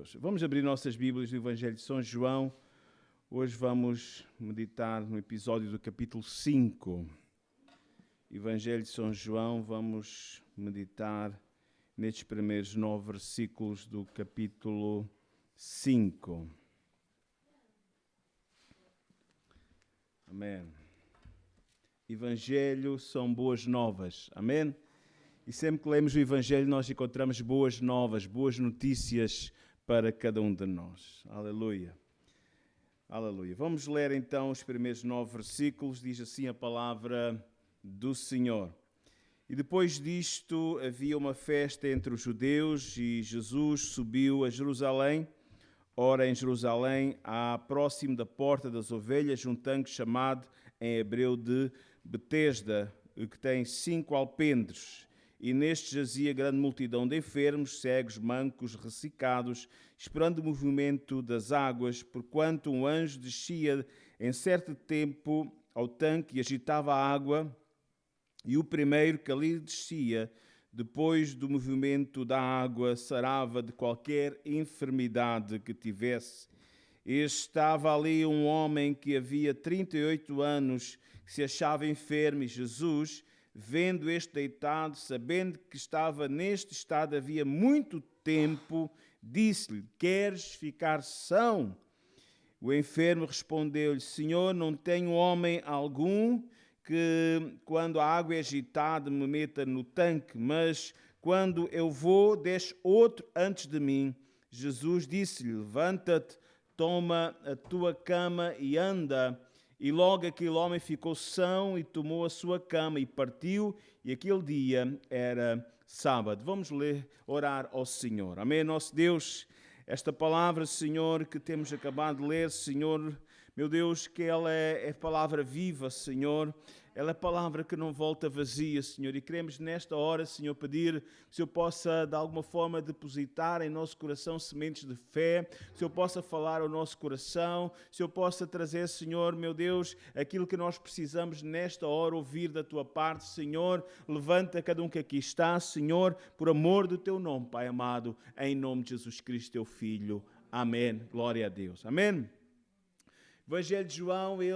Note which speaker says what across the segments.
Speaker 1: Deus. Vamos abrir nossas Bíblias do Evangelho de São João. Hoje vamos meditar no episódio do capítulo 5. Evangelho de São João, vamos meditar nestes primeiros 9 versículos do capítulo 5. Amém. Evangelho são boas novas. Amém? E sempre que lemos o Evangelho nós encontramos boas novas, boas notícias para cada um de nós. Aleluia. Aleluia. Vamos ler então os primeiros 9 versículos. Diz assim a palavra do Senhor. E depois disto havia uma festa entre os judeus e Jesus subiu a Jerusalém. Ora, em Jerusalém, há próximo da porta das ovelhas um tanque chamado em hebreu de Betesda, que tem 5 alpendres. E neste jazia grande multidão de enfermos, cegos, mancos, ressecados, esperando o movimento das águas, porquanto um anjo descia em certo tempo ao tanque e agitava a água, e o primeiro que ali descia, depois do movimento da água, sarava de qualquer enfermidade que tivesse. Estava ali um homem que havia 38 anos, que se achava enfermo, e Jesus, vendo este deitado, sabendo que estava neste estado havia muito tempo, disse-lhe: queres ficar são? O enfermo respondeu-lhe: Senhor, não tenho homem algum que, quando a água é agitada, me meta no tanque, mas quando eu vou, desce outro antes de mim. Jesus disse-lhe: levanta-te, toma a tua cama e anda. E logo aquele homem ficou são e tomou a sua cama e partiu, e aquele dia era sábado. Vamos orar ao Senhor. Amém, nosso Deus. Esta palavra, Senhor, que temos acabado de ler, Senhor, meu Deus, que ela é palavra viva, Senhor. Ela é palavra que não volta vazia, Senhor. E queremos nesta hora, Senhor, pedir que o Senhor possa, de alguma forma, depositar em nosso coração sementes de fé. Que o Senhor possa falar ao nosso coração. Que o Senhor possa trazer, Senhor, meu Deus, aquilo que nós precisamos nesta hora ouvir da Tua parte, Senhor. Levanta cada um que aqui está, Senhor, por amor do Teu nome, Pai amado, em nome de Jesus Cristo, Teu Filho. Amém. Glória a Deus. Amém. O Evangelho de João, ele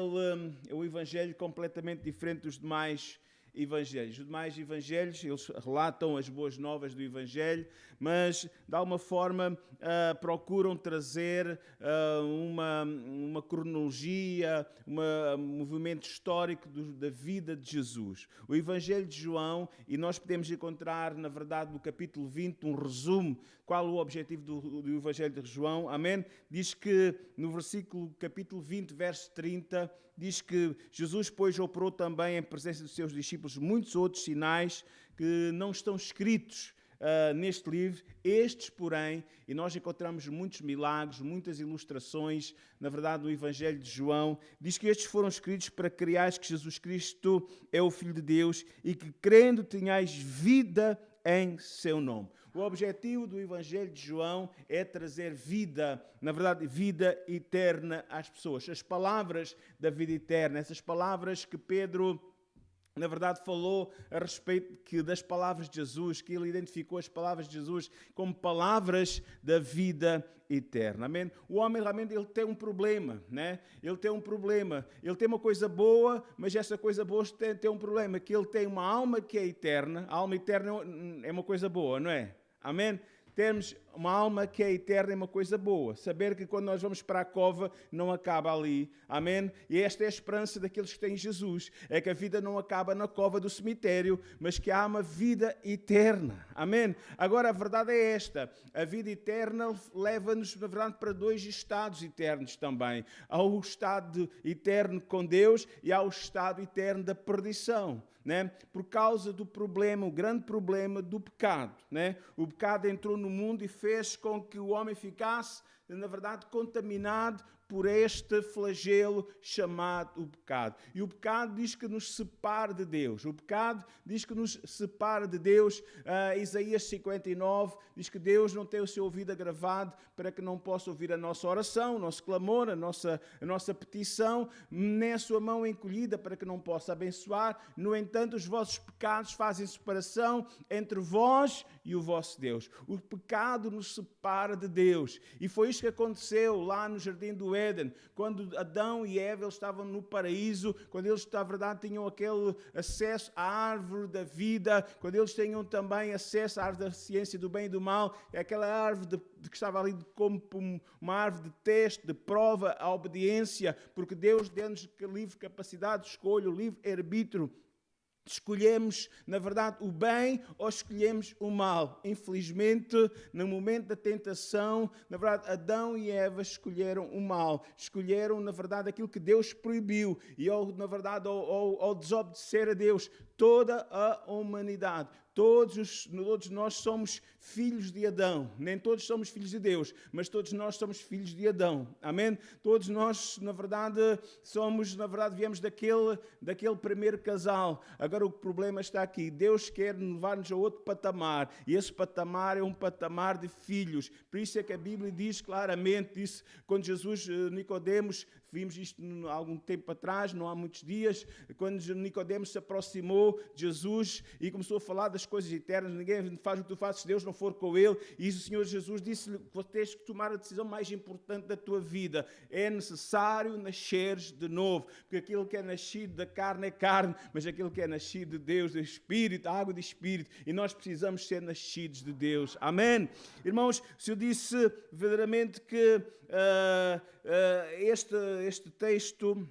Speaker 1: é um evangelho completamente diferente dos demais evangelhos. Os demais evangelhos, eles relatam as boas novas do evangelho, mas de alguma forma procuram trazer uma cronologia, um movimento histórico da vida de Jesus. O Evangelho de João, e nós podemos encontrar, na verdade, no capítulo 20, um resumo, qual o objetivo do Evangelho de João, amém? Diz que no capítulo 20, verso 30, diz que Jesus, pois, operou também em presença dos seus discípulos muitos outros sinais que não estão escritos neste livro. Estes, porém, e nós encontramos muitos milagres, muitas ilustrações, na verdade, no Evangelho de João, diz que estes foram escritos para que creais que Jesus Cristo é o Filho de Deus e que, crendo, tenhais vida em seu nome. O objetivo do Evangelho de João é trazer vida, na verdade, vida eterna às pessoas. As palavras da vida eterna, essas palavras que Pedro, na verdade, falou a respeito das palavras de Jesus, que ele identificou as palavras de Jesus como palavras da vida eterna. Amém? O homem realmente ele tem um problema, né? Ele tem um problema. Ele tem uma coisa boa, mas essa coisa boa tem um problema, que ele tem uma alma que é eterna. A alma eterna é uma coisa boa, não é? Amém? Termos uma alma que é eterna é uma coisa boa. Saber que quando nós vamos para a cova, não acaba ali. Amém? E esta é a esperança daqueles que têm Jesus. É que a vida não acaba na cova do cemitério, mas que há uma vida eterna. Amém? Agora, a verdade é esta. A vida eterna leva-nos, na verdade, para 2 estados eternos também. Há o estado eterno com Deus e há o estado eterno da perdição. Né? Por causa do problema, o grande problema do pecado. Né? O pecado entrou no mundo e fez com que o homem ficasse, na verdade, contaminado por este flagelo chamado o pecado. E o pecado diz que nos separa de Deus. O pecado diz que nos separa de Deus. Isaías 59 diz que Deus não tem o seu ouvido agravado para que não possa ouvir a nossa oração, o nosso clamor, a nossa petição, nem a sua mão encolhida para que não possa abençoar. No entanto, os vossos pecados fazem separação entre vós e o vosso Deus. O pecado nos separa de Deus. E foi isso que aconteceu lá no Jardim do Éden, quando Adão e Eva estavam no paraíso, quando eles, na verdade, tinham aquele acesso à árvore da vida, quando eles tinham também acesso à árvore da ciência do bem e do mal, aquela árvore que estava ali como uma árvore de teste, de prova, a obediência, porque Deus deu-nos livre capacidade de escolha, o livre arbítrio. Escolhemos, na verdade, o bem ou escolhemos o mal. Infelizmente, no momento da tentação, na verdade, Adão e Eva escolheram o mal. Escolheram, na verdade, aquilo que Deus proibiu. E, na verdade, ao desobedecer a Deus, toda a humanidade, todos nós somos filhos de Adão. Nem todos somos filhos de Deus, mas todos nós somos filhos de Adão. Amém? Todos nós, na verdade, viemos daquele primeiro casal. Agora o problema está aqui. Deus quer levar-nos a outro patamar. E esse patamar é um patamar de filhos. Por isso é que a Bíblia diz claramente, disse quando Jesus, Nicodemos, vimos isto há algum tempo atrás, não há muitos dias, quando Nicodemos se aproximou de Jesus e começou a falar das coisas eternas. Ninguém faz o que tu fazes se Deus não for com ele. E o Senhor Jesus disse-lhe: tens que tomar a decisão mais importante da tua vida. É necessário nasceres de novo. Porque aquilo que é nascido da carne é carne, mas aquilo que é nascido de Deus, do Espírito, a água do Espírito. E nós precisamos ser nascidos de Deus. Amém? Irmãos, se eu disse verdadeiramente que este texto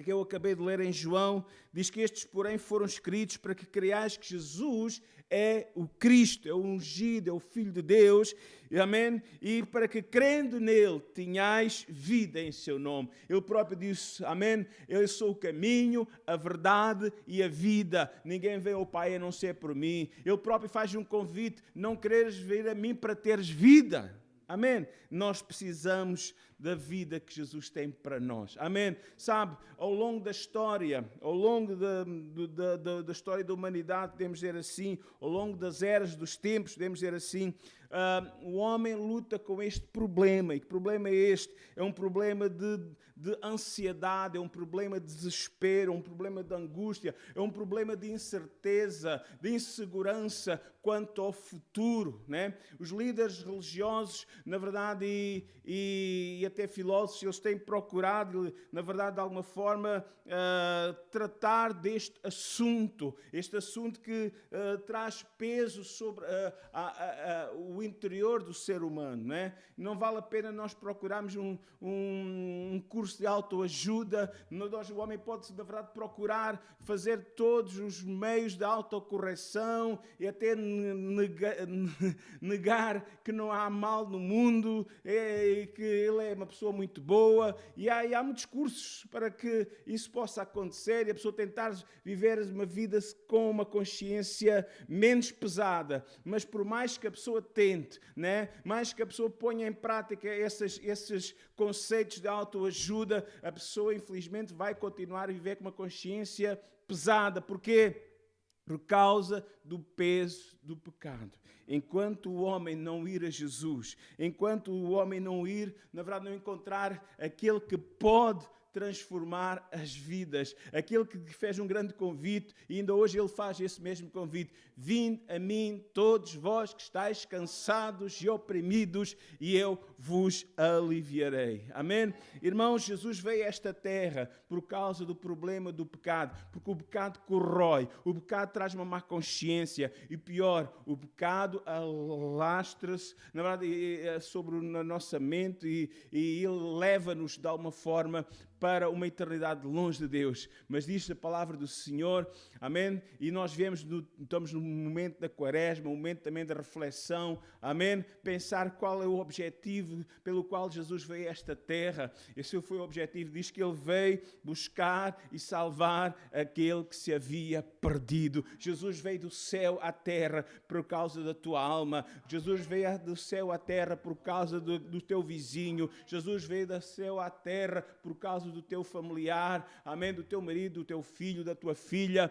Speaker 1: que eu acabei de ler em João, diz que estes, porém, foram escritos para que creiais que Jesus é o Cristo, é o ungido, é o Filho de Deus, amém? E para que, crendo nele, tenhais vida em seu nome. Ele próprio disse, amém? Eu sou o caminho, a verdade e a vida. Ninguém vem ao Pai a não ser por mim. Ele próprio faz um convite: não quereres vir a mim para teres vida. Amém? Nós precisamos da vida que Jesus tem para nós. Amém? Sabe, ao longo da história, ao longo da história da humanidade, podemos dizer assim, ao longo das eras, dos tempos, podemos dizer assim, o homem luta com este problema. E que problema é este? É um problema de ansiedade, é um problema de desespero, é um problema de angústia, é um problema de incerteza, de insegurança quanto ao futuro, né? Os líderes religiosos, na verdade, e até filósofos, eles têm procurado, na verdade, de alguma forma, tratar deste assunto. Este assunto que traz peso sobre o interior do ser humano, né? Não vale a pena nós procurarmos um curso de autoajuda. O homem pode, na verdade, procurar fazer todos os meios de autocorreção e até negar que não há mal no mundo e que ele é uma pessoa muito boa. E há muitos cursos para que isso possa acontecer e a pessoa tentar viver uma vida com uma consciência menos pesada. Mas por mais que a pessoa tente, né? Mais que a pessoa ponha em prática esses conceitos de autoajuda, a pessoa, infelizmente, vai continuar a viver com uma consciência pesada. Porquê? Por causa do peso do pecado. Enquanto o homem não ir a Jesus, enquanto o homem não ir, na verdade, não encontrar aquele que pode transformar as vidas, aquele que fez um grande convite, e ainda hoje ele faz esse mesmo convite: vinde a mim todos vós que estáis cansados e oprimidos, e eu vos aliviarei. Amém? Irmãos, Jesus veio a esta terra por causa do problema do pecado, porque o pecado corrói, o pecado traz uma má consciência, e pior, o pecado alastra-se, na verdade, sobre a nossa mente, e ele leva-nos de alguma forma para uma eternidade longe de Deus. Mas diz a palavra do Senhor, amém? E nós estamos no momento da quaresma, um momento também da reflexão, amém? Pensar qual é o objetivo pelo qual Jesus veio a esta terra. Esse foi o objetivo. Diz que Ele veio buscar e salvar aquele que se havia perdido. Jesus veio do céu à terra por causa da tua alma. Jesus veio do céu à terra por causa do teu vizinho. Jesus veio do céu à terra por causa do teu familiar, amém? Do teu marido, do teu filho, da tua filha.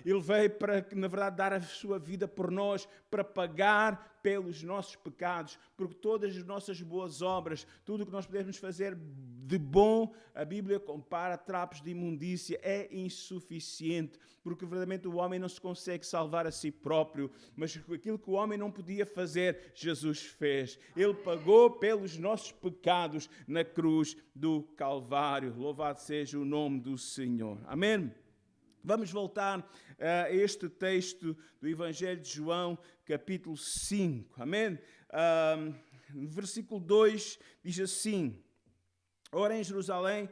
Speaker 1: Ele veio para, na verdade, dar a sua vida por nós, para pagar pelos nossos pecados, porque todas as nossas boas obras, tudo o que nós podemos fazer de bom, a Bíblia compara trapos de imundícia, é insuficiente, porque verdadeiramente o homem não se consegue salvar a si próprio, mas aquilo que o homem não podia fazer, Jesus fez. Ele pagou pelos nossos pecados na cruz do Calvário. Louvado seja o nome do Senhor. Amém? Vamos voltar a este texto do Evangelho de João, capítulo 5. Amém? Versículo 2 diz assim: Ora, em Jerusalém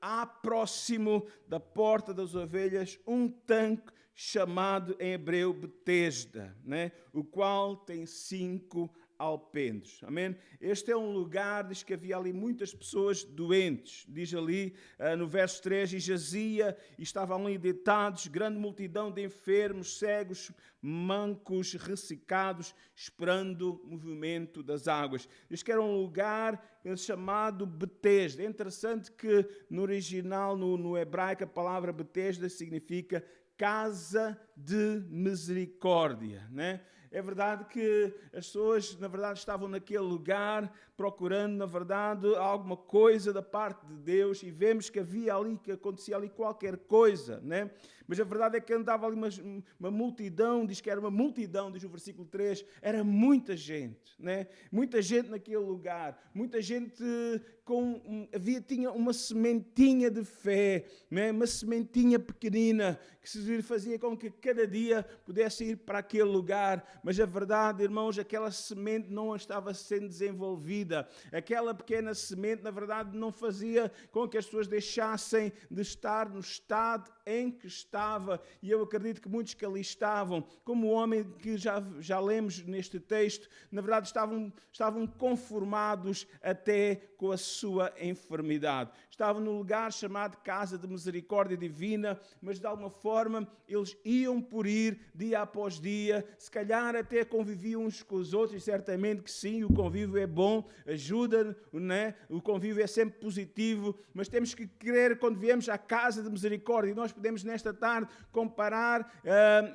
Speaker 1: há próximo da porta das ovelhas um tanque chamado em hebreu Betesda, né? O qual tem 5 alpendres. Amém? Este é um lugar, diz que havia ali muitas pessoas doentes. Diz ali no verso 3, e jazia, e estavam ali deitados, grande multidão de enfermos, cegos, mancos, ressecados, esperando o movimento das águas. Diz que era um lugar chamado Betesda. É interessante que no original, no hebraico, a palavra Betesda significa casa de misericórdia, né? É verdade que as pessoas, na verdade, estavam naquele lugar procurando, na verdade, alguma coisa da parte de Deus, e vemos que havia ali, que acontecia ali qualquer coisa, né? Mas a verdade é que andava ali uma multidão, diz que era uma multidão, diz o versículo 3, era muita gente, né? Muita gente naquele lugar, muita gente tinha uma sementinha de fé, né? Uma sementinha pequenina, que se fazia com que cada dia pudesse ir para aquele lugar, mas a verdade, irmãos, aquela semente não estava sendo desenvolvida, aquela pequena semente, na verdade, não fazia com que as pessoas deixassem de estar no estado em que estava, e eu acredito que muitos que ali estavam, como o homem que já lemos neste texto, na verdade estavam conformados até com a sua enfermidade. Estavam num lugar chamado Casa de Misericórdia Divina, mas de alguma forma eles iam por ir dia após dia, se calhar até conviviam uns com os outros, e certamente que sim, o convívio é bom, ajuda, né? O convívio é sempre positivo, mas temos que querer, quando viemos à Casa de Misericórdia, e nós podemos nesta tarde comparar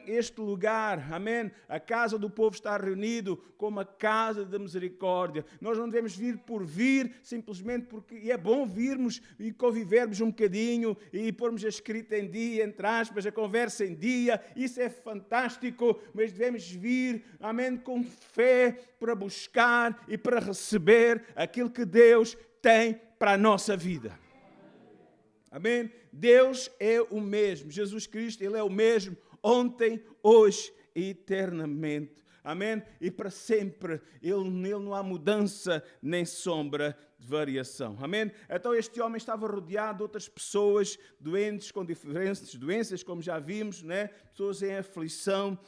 Speaker 1: este lugar, amém? A casa do povo está reunido como a Casa da Misericórdia. Nós não devemos vir por vir, simplesmente porque é bom virmos e convivermos um bocadinho e pormos a escrita em dia, entre aspas, a conversa em dia, isso é fantástico, mas devemos vir, amém, com fé para buscar e para receber aquilo que Deus tem para a nossa vida. Amém? Deus é o mesmo. Jesus Cristo, Ele é o mesmo ontem, hoje e eternamente. Amém? E para sempre. Nele não há mudança nem sombra de variação. Amém? Então este homem estava rodeado de outras pessoas doentes, com diferentes doenças, como já vimos, né? Pessoas em aflição.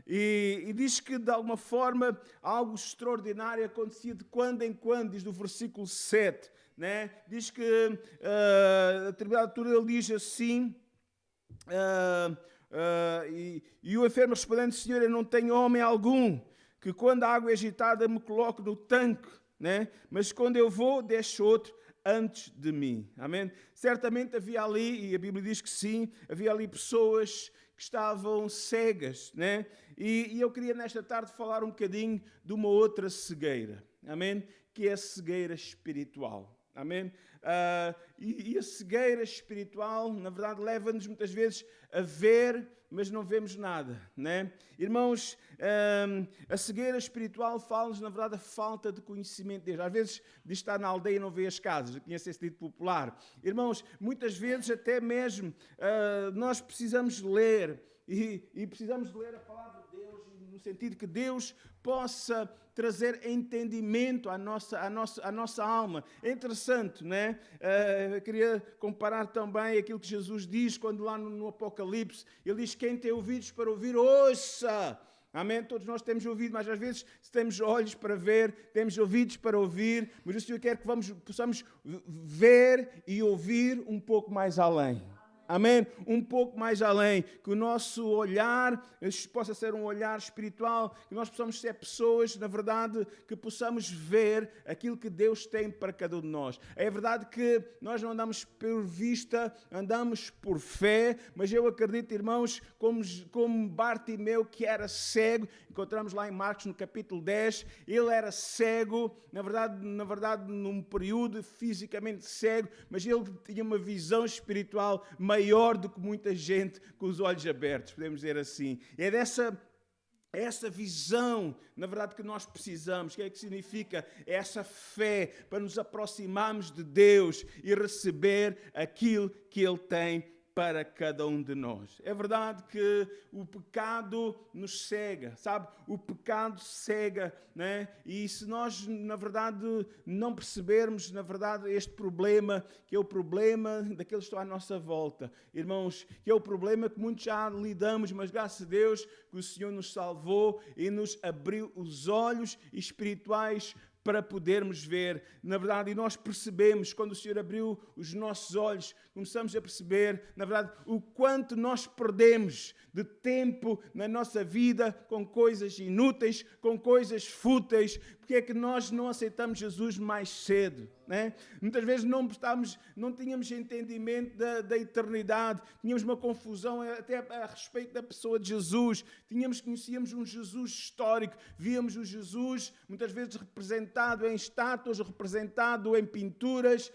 Speaker 1: E diz que de alguma forma algo extraordinário acontecia de quando em quando, diz no versículo 7. Né? Diz que a determinada altura ele diz assim, e o enfermo respondendo: Senhor, eu não tenho homem algum que quando a água é agitada me coloque no tanque, né? Mas quando eu vou, deixo outro antes de mim. Amém? Certamente havia ali, e a Bíblia diz que sim, havia ali pessoas que estavam cegas, né? E eu queria nesta tarde falar um bocadinho de uma outra cegueira, amém? Que é a cegueira espiritual. Amém? E a cegueira espiritual, na verdade, leva-nos muitas vezes a ver, mas não vemos nada, né? Irmãos, a cegueira espiritual fala-nos, na verdade, a falta de conhecimento de Deus. Às vezes diz estar na aldeia e não vê as casas. Eu conheço esse dito popular. Irmãos, muitas vezes até mesmo nós precisamos ler e precisamos ler a palavra de Deus. no sentido que Deus possa trazer entendimento à nossa alma. É interessante, não é? Eu queria comparar também aquilo que Jesus diz quando lá no Apocalipse, ele diz: quem tem ouvidos para ouvir, ouça. Amém? Todos nós temos ouvido, mas às vezes temos olhos para ver, temos ouvidos para ouvir, mas o Senhor quer que possamos ver e ouvir um pouco mais além. Amém? Um pouco mais além, que o nosso olhar possa ser um olhar espiritual, que nós possamos ser pessoas, na verdade, que possamos ver aquilo que Deus tem para cada um de nós. É verdade que nós não andamos por vista, andamos por fé, mas eu acredito, irmãos, como Bartimeu, que era cego, encontramos lá em Marcos, no capítulo 10, ele era cego, na verdade, num período fisicamente cego, mas ele tinha uma visão espiritual maior do que muita gente com os olhos abertos, podemos dizer assim. É essa visão, na verdade, que nós precisamos. O que é que significa? É essa fé para nos aproximarmos de Deus e receber aquilo que Ele tem para cada um de nós. É verdade que o pecado nos cega, sabe? O pecado cega, né? E se nós, na verdade, não percebermos, na verdade, este problema, que é o problema daqueles que estão à nossa volta, irmãos, que é o problema que muitos já lidamos, mas graças a Deus que o Senhor nos salvou e nos abriu os olhos espirituais para podermos ver, na verdade, e nós percebemos, quando o Senhor abriu os nossos olhos, começamos a perceber, na verdade, o quanto nós perdemos de tempo na nossa vida com coisas inúteis, com coisas fúteis. Porque é que nós não aceitamos Jesus mais cedo? Né? Muitas vezes não tínhamos entendimento da eternidade, tínhamos uma confusão até a respeito da pessoa de Jesus, conhecíamos um Jesus histórico, víamos o Jesus muitas vezes representado em estátuas, representado em pinturas,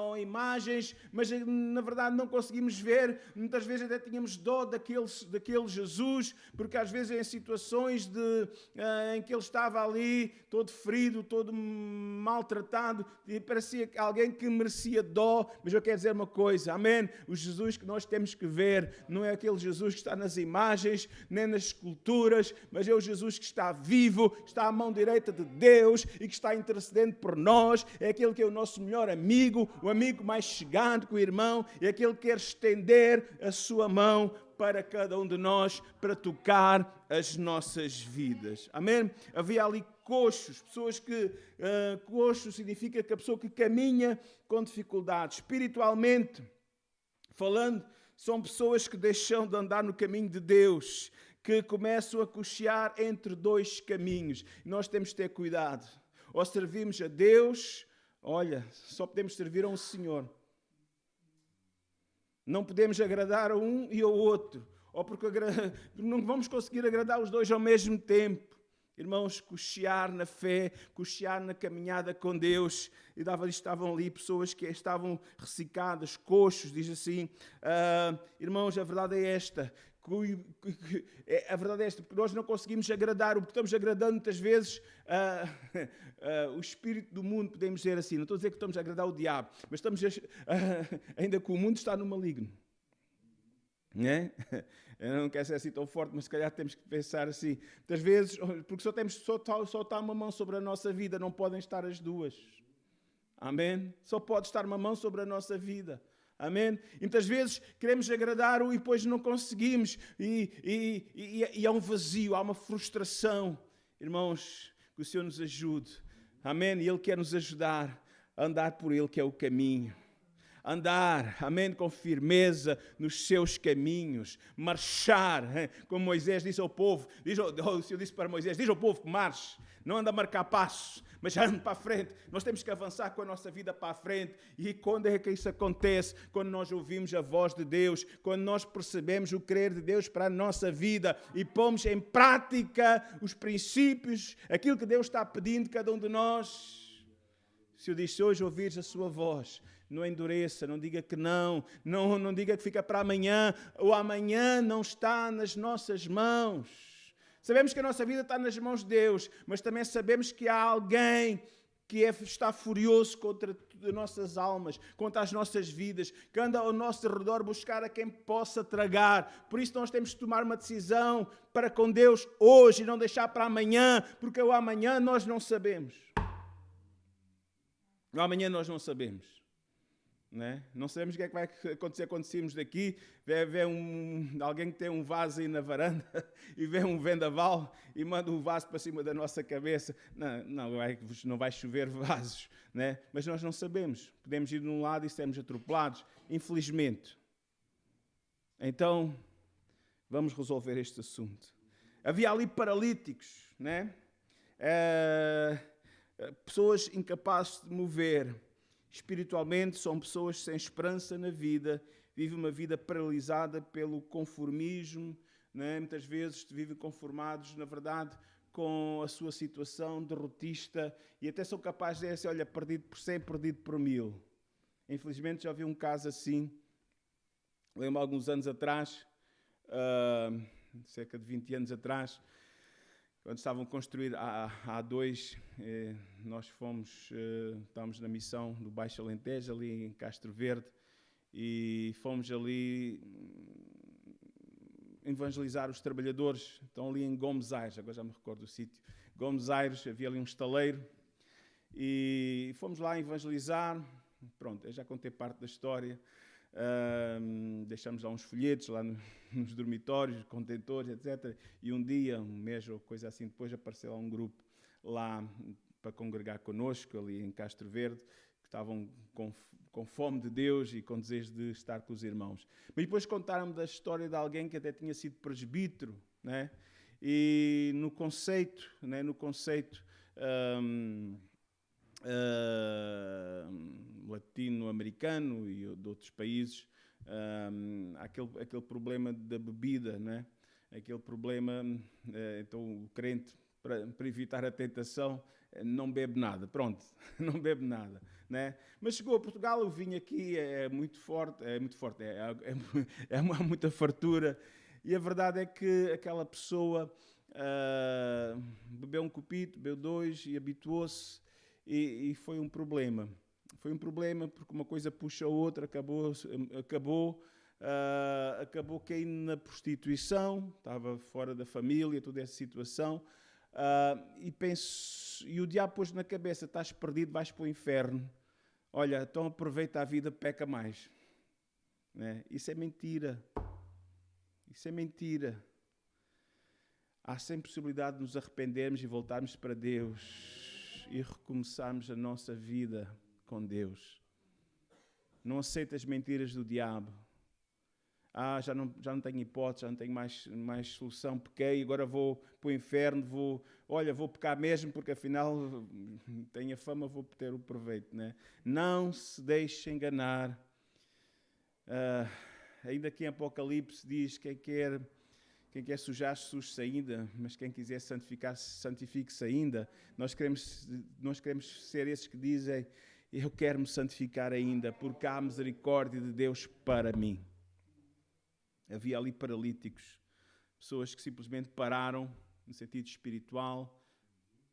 Speaker 1: ou imagens, mas na verdade não conseguimos ver, muitas vezes até tínhamos dó daquele Jesus, porque às vezes em situações em que ele estava ali, todo ferido, todo maltratado, e parecia alguém que merecia dó, mas eu quero dizer uma coisa, amém? O Jesus que nós temos que ver não é aquele Jesus que está nas imagens, nem nas esculturas, mas é o Jesus que está vivo, que está à mão direita de Deus e que está intercedendo por nós, é aquele que é o nosso melhor amigo, o amigo mais chegado que o irmão, é aquele que quer estender a sua mão para cada um de nós, para tocar as nossas vidas. Amém? Havia ali coxos, pessoas que... coxo significa que a pessoa que caminha com dificuldade. Espiritualmente falando, são pessoas que deixam de andar no caminho de Deus, que começam a coxear entre dois caminhos. E nós temos de ter cuidado. Ou servimos a Deus, olha, só podemos servir a um Senhor. Não podemos agradar a um e ao outro. Ou porque não vamos conseguir agradar os dois ao mesmo tempo. Irmãos, coxear na fé, coxear na caminhada com Deus. E estavam ali pessoas que estavam ressecadas, coxos, diz assim. Irmãos, a verdade é esta. A verdade é esta, porque nós não conseguimos agradar, o que estamos agradando muitas vezes o espírito do mundo, podemos dizer assim. Não estou a dizer que estamos a agradar o diabo, mas estamos ainda que o mundo está no maligno. Né? Eu não quero ser assim tão forte, mas se calhar temos que pensar assim. Muitas vezes, porque só está uma mão sobre a nossa vida, não podem estar as duas. Amém? Só pode estar uma mão sobre a nossa vida. Amém? E muitas vezes queremos agradar-o e depois não conseguimos. E há um vazio, há uma frustração. Irmãos, que o Senhor nos ajude. Amém? E Ele quer nos ajudar a andar por Ele, que é o caminho. Andar, amém, com firmeza nos seus caminhos, marchar, como Moisés disse ao povo, o Senhor disse para Moisés, diz ao povo que marche, não anda a marcar passos, mas ande para a frente. Nós temos que avançar com a nossa vida para a frente. E quando é que isso acontece? Quando nós ouvimos a voz de Deus, quando nós percebemos o querer de Deus para a nossa vida e pomos em prática os princípios, aquilo que Deus está pedindo de cada um de nós. O Senhor diz, se hoje ouvires a sua voz, não endureça, não diga que não diga que fica para amanhã. O amanhã não está nas nossas mãos. Sabemos que a nossa vida está nas mãos de Deus, mas também sabemos que há alguém que está furioso contra as nossas almas, contra as nossas vidas, que anda ao nosso redor buscar a quem possa tragar. Por isso nós temos que tomar uma decisão para com Deus hoje e não deixar para amanhã, porque o amanhã nós não sabemos. O amanhã nós não sabemos. Não sabemos o que é que vai acontecer quando sairmos daqui, vê alguém que tem um vaso aí na varanda e vê um vendaval e manda um vaso para cima da nossa cabeça. Não vai chover vasos, mas nós não sabemos. Podemos ir de um lado e sermos atropelados, infelizmente. Então, vamos resolver este assunto. Havia ali paralíticos, pessoas incapazes de mover. Espiritualmente, são pessoas sem esperança na vida, vivem uma vida paralisada pelo conformismo, muitas vezes vivem conformados, na verdade, com a sua situação derrotista e até são capazes de dizer assim, olha, perdido por 100, perdido por 1000. Infelizmente, já vi um caso assim, lembro alguns anos atrás, cerca de 20 anos atrás, quando estavam a construir a A2, nós estávamos na missão do Baixo Alentejo, ali em Castro Verde, e fomos ali evangelizar os trabalhadores. Estão ali em Gomes Aires, agora já me recordo do sítio. Gomes Aires, havia ali um estaleiro, e fomos lá evangelizar. Pronto, eu já contei parte da história. Deixamos lá uns folhetos lá nos dormitórios, contentores, etc. E um dia, um mês ou coisa assim, depois apareceu lá um grupo lá para congregar connosco, ali em Castro Verde, que estavam com fome de Deus e com desejo de estar com os irmãos. Mas depois contaram-me da história de alguém que até tinha sido presbítero, e no conceito latino-americano e de outros países, aquele problema da bebida, aquele problema, então o crente, para evitar a tentação, não bebe nada, pronto, não bebe nada, Mas chegou a Portugal, o vinho aqui é muito forte, há muita fartura, e a verdade é que aquela pessoa bebeu um copito, bebeu 2 e habituou-se. E foi um problema. Foi um problema porque uma coisa puxa a outra, acabou caindo na prostituição, estava fora da família, toda essa situação. E o diabo pôs na cabeça, estás perdido, vais para o inferno. Olha, então aproveita a vida, peca mais. Isso é mentira. Isso é mentira. Há sempre possibilidade de nos arrependermos e voltarmos para Deus e recomeçarmos a nossa vida com Deus. Não aceite as mentiras do diabo. Já não tenho hipótese, já não tenho mais solução, pequei, agora vou para o inferno, vou pecar mesmo, porque afinal tenho a fama, vou ter o proveito. Não se deixe enganar. Ainda que em Apocalipse diz quem quer sujar-se, suje-se ainda, mas quem quiser santificar-se, santifique-se ainda. Nós queremos ser esses que dizem, eu quero me santificar ainda, porque há misericórdia de Deus para mim. Havia ali paralíticos, pessoas que simplesmente pararam, no sentido espiritual,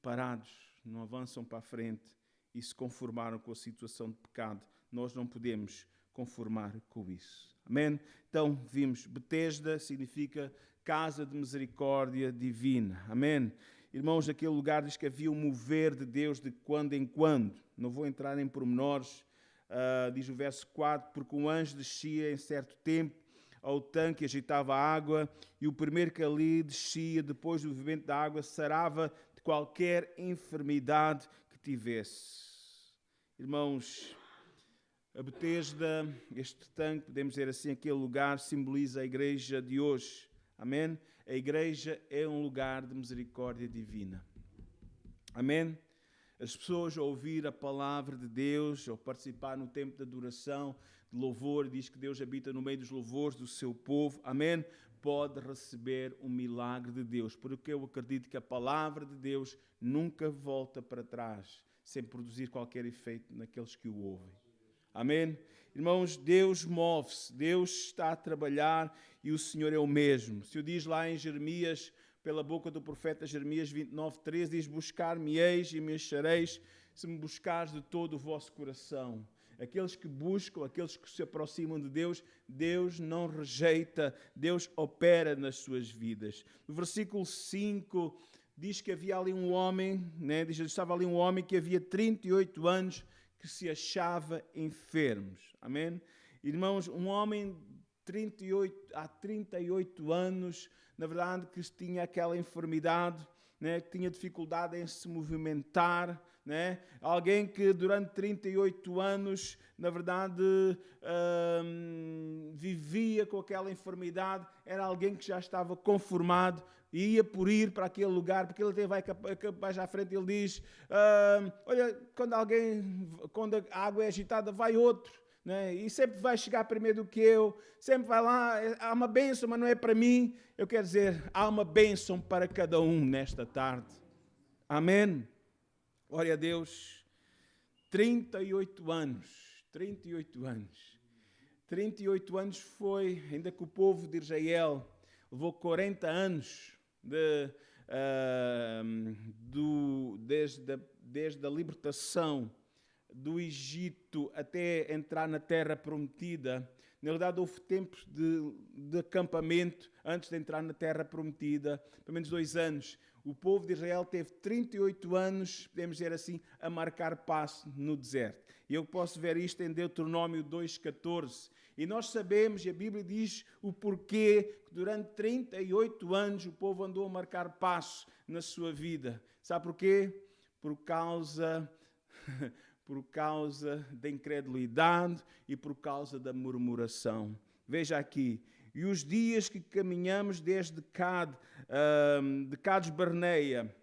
Speaker 1: parados, não avançam para a frente e se conformaram com a situação de pecado. Nós não podemos conformar com isso. Amém? Então, vimos, Betesda significa casa de misericórdia divina. Amém? Irmãos, naquele lugar diz que havia um mover de Deus de quando em quando. Não vou entrar em pormenores. Diz o verso 4, porque um anjo descia em certo tempo ao tanque, agitava a água, e o primeiro que ali descia, depois do bebimento da água, sarava de qualquer enfermidade que tivesse. Irmãos, a Betesda, este tanque, podemos dizer assim, aquele lugar simboliza a igreja de hoje. Amém? A igreja é um lugar de misericórdia divina. Amém? As pessoas ao ouvir a palavra de Deus, ao participar no tempo de adoração, de louvor, diz que Deus habita no meio dos louvores do seu povo. Amém? Pode receber um milagre de Deus, porque eu acredito que a palavra de Deus nunca volta para trás, sem produzir qualquer efeito naqueles que o ouvem. Amém? Irmãos, Deus move-se, Deus está a trabalhar e o Senhor é o mesmo. Se o diz lá em Jeremias, pela boca do profeta Jeremias 29:13, diz, buscar-me-eis e me achareis, se me buscares de todo o vosso coração. Aqueles que buscam, aqueles que se aproximam de Deus, Deus não rejeita, Deus opera nas suas vidas. No versículo 5 diz que havia ali um homem, né? Diz que estava ali um homem que havia 38 anos que se achava enfermo. Amém? Irmãos, um homem há 38 anos, na verdade, que tinha aquela enfermidade, né? Que tinha dificuldade em se movimentar, né? Alguém que durante 38 anos, na verdade, vivia com aquela enfermidade, era alguém que já estava conformado e ia por ir para aquele lugar, porque ele até vai mais à frente, ele diz, olha, quando a água é agitada, vai outro, né? E sempre vai chegar primeiro do que eu, sempre vai lá, há uma bênção, mas não é para mim. Eu quero dizer, há uma bênção para cada um nesta tarde. Amém? Glória a Deus. 38 anos. 38 anos. 38 anos foi, ainda que o povo de Israel levou 40 anos desde a libertação do Egito até entrar na terra prometida. Na verdade, houve tempos de acampamento antes de entrar na terra prometida, pelo menos 2 anos. O povo de Israel teve 38 anos, podemos dizer assim, a marcar passo no deserto. E eu posso ver isto em Deuteronômio 2,14. E nós sabemos, e a Bíblia diz o porquê, que durante 38 anos o povo andou a marcar passo na sua vida. Sabe porquê? Por causa da incredulidade e por causa da murmuração. Veja aqui. E os dias que caminhamos desde de Cades Barneia,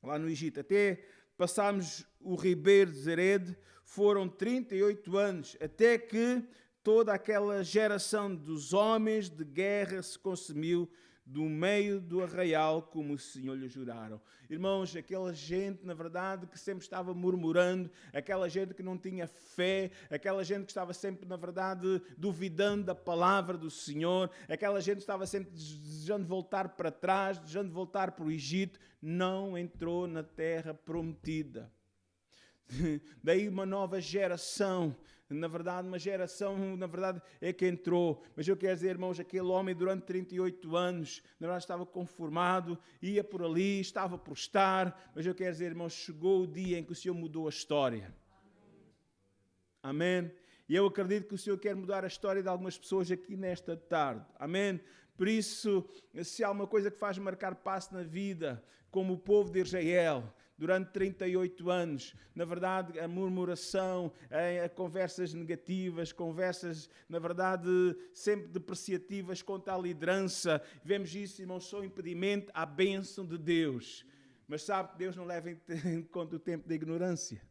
Speaker 1: lá no Egito, até passarmos o ribeiro de Zered, foram 38 anos, até que toda aquela geração dos homens de guerra se consumiu do meio do arraial, como o Senhor lhe juraram. Irmãos, aquela gente, na verdade, que sempre estava murmurando, aquela gente que não tinha fé, aquela gente que estava sempre, na verdade, duvidando da palavra do Senhor, aquela gente que estava sempre desejando voltar para trás, desejando voltar para o Egito, não entrou na terra prometida. Daí uma nova geração, na verdade, é que entrou. Mas eu quero dizer, irmãos, aquele homem durante 38 anos, na verdade estava conformado, ia por ali, estava por estar, mas eu quero dizer, irmãos, chegou o dia em que o Senhor mudou a história. Amém? E eu acredito que o Senhor quer mudar a história de algumas pessoas aqui nesta tarde. Amém? Por isso, se há uma coisa que faz marcar passo na vida, como o povo de Israel, durante 38 anos, na verdade, a murmuração, a conversas negativas, conversas, na verdade, sempre depreciativas contra a liderança. Vemos isso, irmãos, só impedimento à bênção de Deus. Mas sabe que Deus não leva em conta o tempo da ignorância.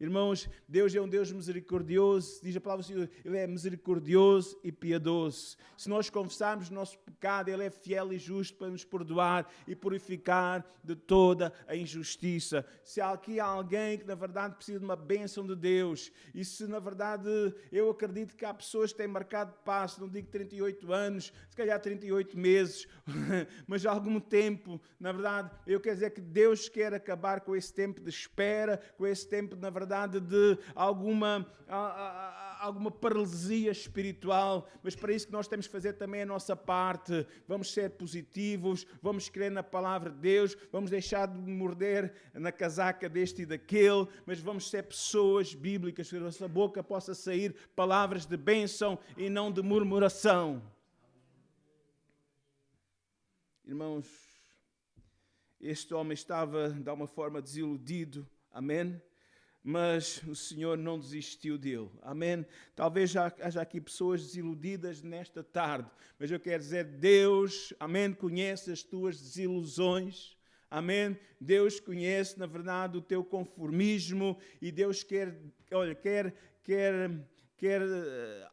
Speaker 1: Irmãos, Deus é um Deus misericordioso, diz a palavra do Senhor, Ele é misericordioso e piedoso. Se nós confessarmos o nosso pecado, Ele é fiel e justo para nos perdoar e purificar de toda a injustiça. Se aqui há alguém que na verdade precisa de uma bênção de Deus, e se na verdade eu acredito que há pessoas que têm marcado passo, não digo 38 anos, se calhar 38 meses, mas há algum tempo, na verdade, eu quero dizer que Deus quer acabar com esse tempo de espera, com esse tempo, na verdade, de alguma paralisia espiritual, mas para isso que nós temos que fazer também a nossa parte. Vamos ser positivos, vamos crer na palavra de Deus, vamos deixar de morder na casaca deste e daquele, mas vamos ser pessoas bíblicas, que da nossa boca possa sair palavras de bênção e não de murmuração. Irmãos, este homem estava de alguma forma desiludido, amém? Mas o Senhor não desistiu dele. Amém? Talvez haja aqui pessoas desiludidas nesta tarde, mas eu quero dizer, Deus, amém, conhece as tuas desilusões. Amém? Deus conhece, na verdade, o teu conformismo e Deus quer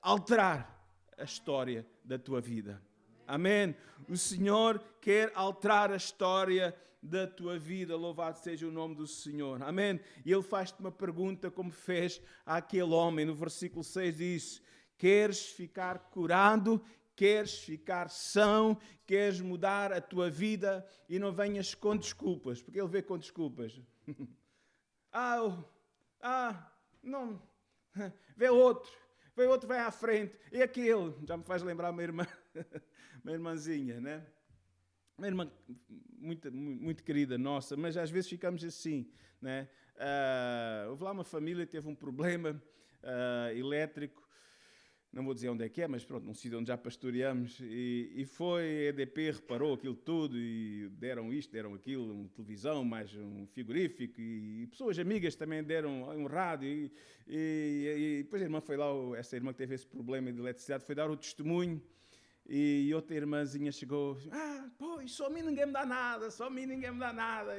Speaker 1: alterar a história da tua vida. Amém? O Senhor quer alterar a história da tua vida, louvado seja o nome do Senhor. Amém? E Ele faz-te uma pergunta como fez àquele homem. No versículo 6 diz, queres ficar curado? Queres ficar são? Queres mudar a tua vida? E não venhas com desculpas, porque Ele vê com desculpas. Não, vê outro, vai à frente, e aquele, já me faz lembrar uma irmã, uma irmãzinha, né? Uma irmã muito, muito querida nossa, mas às vezes ficamos assim, né? Houve lá uma família que teve um problema elétrico, não vou dizer onde é que é, mas pronto, num sítio onde já pastoreamos, e foi, a EDP reparou aquilo tudo, e deram isto, deram aquilo, uma televisão, mais um frigorífico, e pessoas amigas também deram um rádio, e depois a irmã foi lá, essa irmã que teve esse problema de eletricidade, foi dar o testemunho, e outra irmãzinha chegou, pois, só a mim ninguém me dá nada,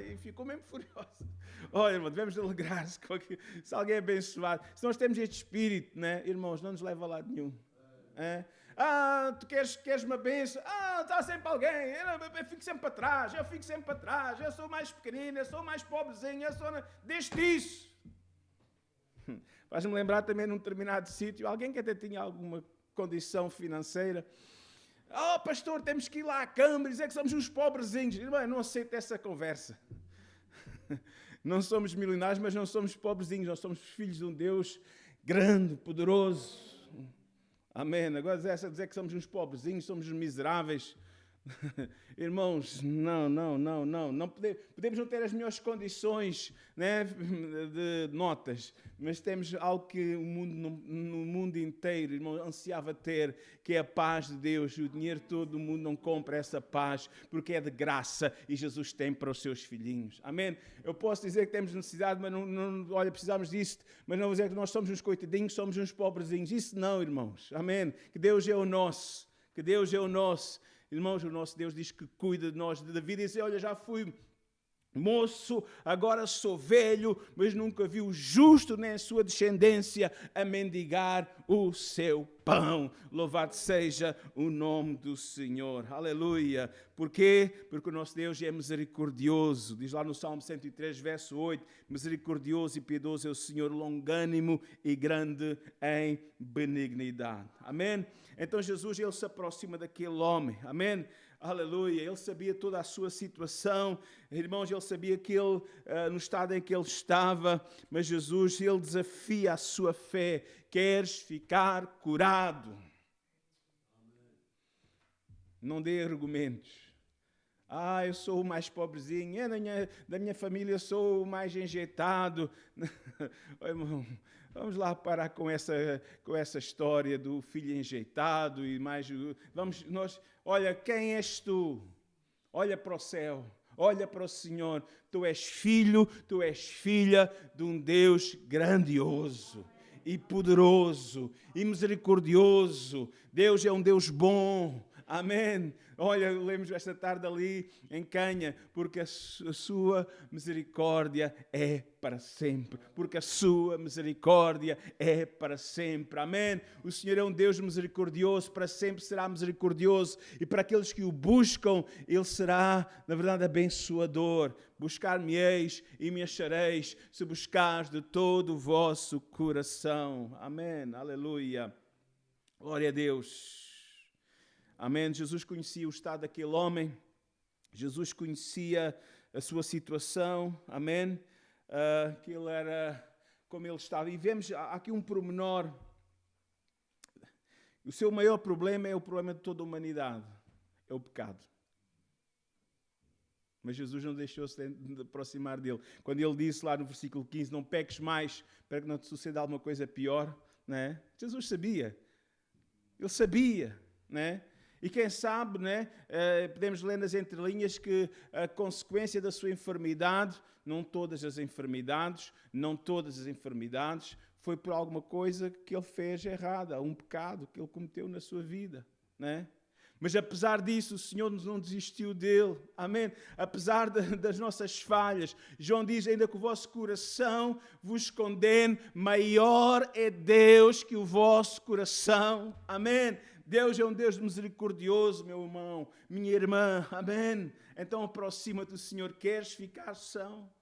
Speaker 1: e ficou mesmo furiosa. Olha, irmão, devemos alegrar-se se alguém é abençoado. Se nós temos este espírito, né, irmãos, não nos leva a lado nenhum. Tu queres uma bênção? Está sempre alguém, eu fico sempre para trás, eu sou mais pequenino, eu sou mais pobrezinho, deixe isso. Faz-me lembrar também num determinado sítio, alguém que até tinha alguma condição financeira, pastor, temos que ir lá à Câmara e dizer que somos uns pobrezinhos. Irmão, eu não aceito essa conversa. Não somos milionários, mas não somos pobrezinhos. Nós somos filhos de um Deus grande, poderoso. Amém. Agora dizer que somos uns pobrezinhos, somos uns miseráveis. Irmãos, não podemos não ter as melhores condições, né, de notas, mas temos algo que no mundo inteiro, irmão, ansiava ter, que é a paz de Deus. O dinheiro todo do mundo não compra essa paz, porque é de graça e Jesus tem para os seus filhinhos. Amém? Eu posso dizer que temos necessidade, mas olha, precisamos disso, mas não vou dizer que nós somos uns coitadinhos, somos uns pobrezinhos. Isso não, irmãos. Amém? Que Deus é o nosso. Irmãos, o nosso Deus diz que cuida de nós. Davi diz, olha, já fui moço, agora sou velho, mas nunca vi o justo nem a sua descendência a mendigar o seu pão. Louvado seja o nome do Senhor. Aleluia. Porquê? Porque o nosso Deus é misericordioso. Diz lá no Salmo 103, verso 8, misericordioso e piedoso é o Senhor, longânimo e grande em benignidade. Amém? Então Jesus, ele se aproxima daquele homem. Amém? Aleluia, ele sabia toda a sua situação, irmãos, ele sabia que ele, no estado em que ele estava, mas Jesus, ele desafia a sua fé. Queres ficar curado? Não dê argumentos. Eu sou o mais pobrezinho, da minha família sou o mais enjeitado. Irmão, vamos lá parar com essa história do filho enjeitado e mais. Olha, quem és tu? Olha para o céu, olha para o Senhor. Tu és filho, tu és filha de um Deus grandioso e poderoso e misericordioso. Deus é um Deus bom. Amém. Olha, lemos esta tarde ali em Canha, porque a sua misericórdia é para sempre. Porque a sua misericórdia é para sempre. Amém. O Senhor é um Deus misericordioso, para sempre será misericordioso. E para aqueles que o buscam, Ele será, na verdade, abençoador. Buscar-me-eis e me achareis, se buscares de todo o vosso coração. Amém. Aleluia. Glória a Deus. Amém. Jesus conhecia o estado daquele homem. Jesus conhecia a sua situação. Amém. Que ele era como ele estava. E vemos aqui um pormenor. O seu maior problema é o problema de toda a humanidade. É o pecado. Mas Jesus não deixou-se de aproximar dele. Quando ele disse lá no versículo 15, não peques mais para que não te suceda alguma coisa pior. Né? Jesus sabia. Ele sabia. Né? E quem sabe, né, podemos ler nas entrelinhas que a consequência da sua enfermidade, não todas as enfermidades, foi por alguma coisa que ele fez errada, um pecado que ele cometeu na sua vida. Né? Mas apesar disso, o Senhor não desistiu dele. Amém? Apesar das nossas falhas. João diz ainda que o vosso coração vos condene, maior é Deus que o vosso coração. Amém? Deus é um Deus misericordioso, meu irmão, minha irmã. Amém? Então aproxima-te do Senhor. Queres ficar são?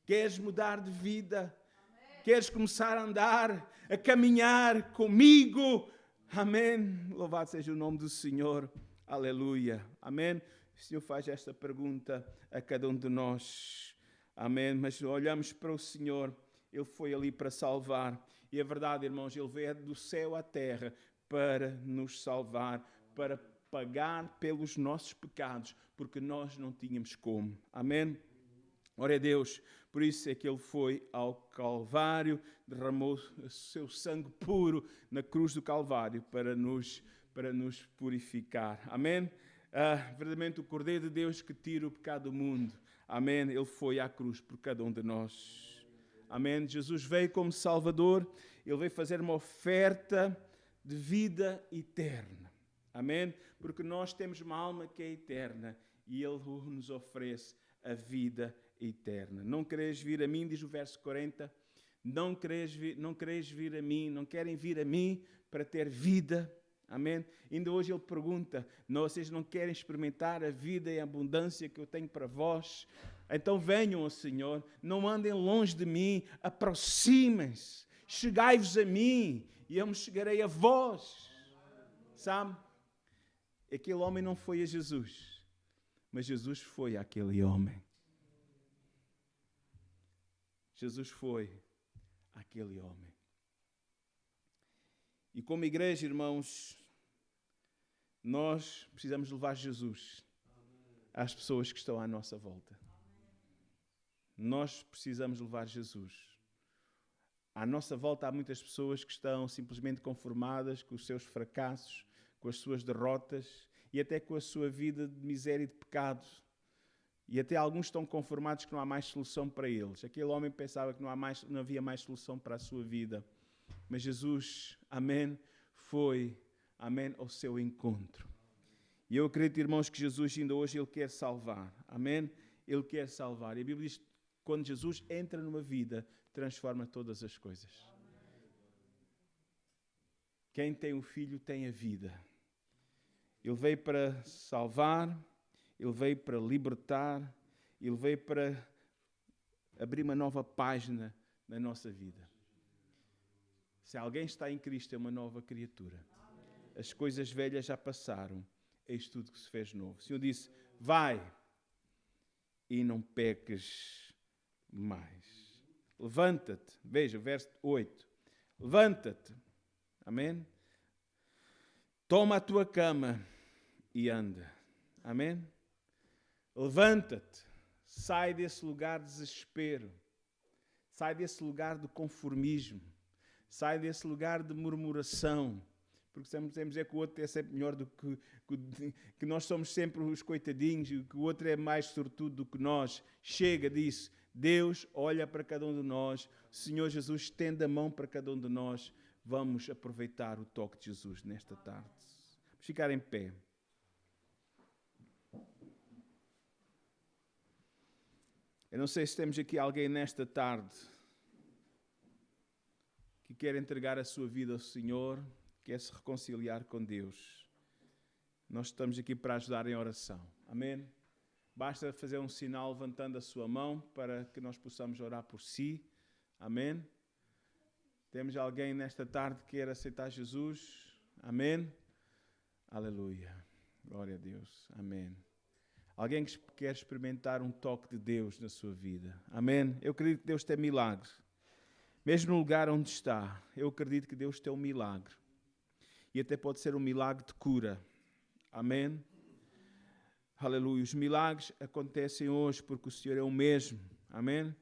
Speaker 1: Queres mudar de vida? Amém. Queres começar a andar, a caminhar comigo? Amém? Louvado seja o nome do Senhor. Aleluia. Amém? O Senhor faz esta pergunta a cada um de nós. Amém? Mas olhamos para o Senhor, Ele foi ali para salvar. E a verdade, irmãos, Ele veio do céu à terra para nos salvar, para pagar pelos nossos pecados, porque nós não tínhamos como. Amém? Glória a Deus. Por isso é que Ele foi ao Calvário, derramou o seu sangue puro na cruz do Calvário para nos purificar. Amém? Verdadeiramente o Cordeiro de Deus que tira o pecado do mundo. Amém? Ele foi à cruz por cada um de nós. Amém? Jesus veio como Salvador. Ele veio fazer uma oferta de vida eterna. Amém? Porque nós temos uma alma que é eterna e Ele nos oferece a vida eterna. Não queres vir a mim, diz o verso 40. Não queres vir a mim, não querem vir a mim para ter vida. Amém? Ainda hoje Ele pergunta, vocês não querem experimentar a vida e a abundância que eu tenho para vós? Então venham ao Senhor, não andem longe de mim, aproximem-se, chegai-vos a mim e eu me chegarei a vós. Sabe? Aquele homem não foi a Jesus, mas Jesus foi àquele homem. Jesus foi àquele homem. E como igreja, irmãos, nós precisamos levar Jesus às pessoas que estão à nossa volta. Nós precisamos levar Jesus. À nossa volta há muitas pessoas que estão simplesmente conformadas com os seus fracassos, com as suas derrotas e até com a sua vida de miséria e de pecado. E até alguns estão conformados que não há mais solução para eles. Aquele homem pensava que não havia mais solução para a sua vida. Mas Jesus, amém, foi, amém, ao seu encontro. E eu acredito, irmãos, que Jesus ainda hoje Ele quer salvar. Amém? Ele quer salvar. E a Bíblia diz que quando Jesus entra numa vida, transforma todas as coisas. Quem tem o Filho tem a vida. Ele veio para salvar, Ele veio para libertar, Ele veio para abrir uma nova página na nossa vida. Se alguém está em Cristo, é uma nova criatura. As coisas velhas já passaram, eis tudo que se fez novo. O Senhor disse, vai e não peques mais. Levanta-te. Veja, verso 8. Levanta-te. Amém? Toma a tua cama e anda. Amém? Levanta-te. Sai desse lugar de desespero. Sai desse lugar de conformismo. Sai desse lugar de murmuração. Porque sempre temos que o outro é sempre melhor do que nós somos sempre os coitadinhos e que o outro é mais sortudo do que nós. Chega disso. Deus olha para cada um de nós. O Senhor Jesus estende a mão para cada um de nós. Vamos aproveitar o toque de Jesus nesta tarde. Vamos ficar em pé. Eu não sei se temos aqui alguém nesta tarde que quer entregar a sua vida ao Senhor, quer se reconciliar com Deus. Nós estamos aqui para ajudar em oração. Amém? Basta fazer um sinal levantando a sua mão para que nós possamos orar por si. Amém? Temos alguém nesta tarde que quer aceitar Jesus? Amém? Aleluia. Glória a Deus. Amém. Alguém que quer experimentar um toque de Deus na sua vida. Amém? Eu acredito que Deus tem milagre. Mesmo no lugar onde está, eu acredito que Deus tem um milagre. E até pode ser um milagre de cura. Amém? Aleluia. Os milagres acontecem hoje porque o Senhor é o mesmo. Amém?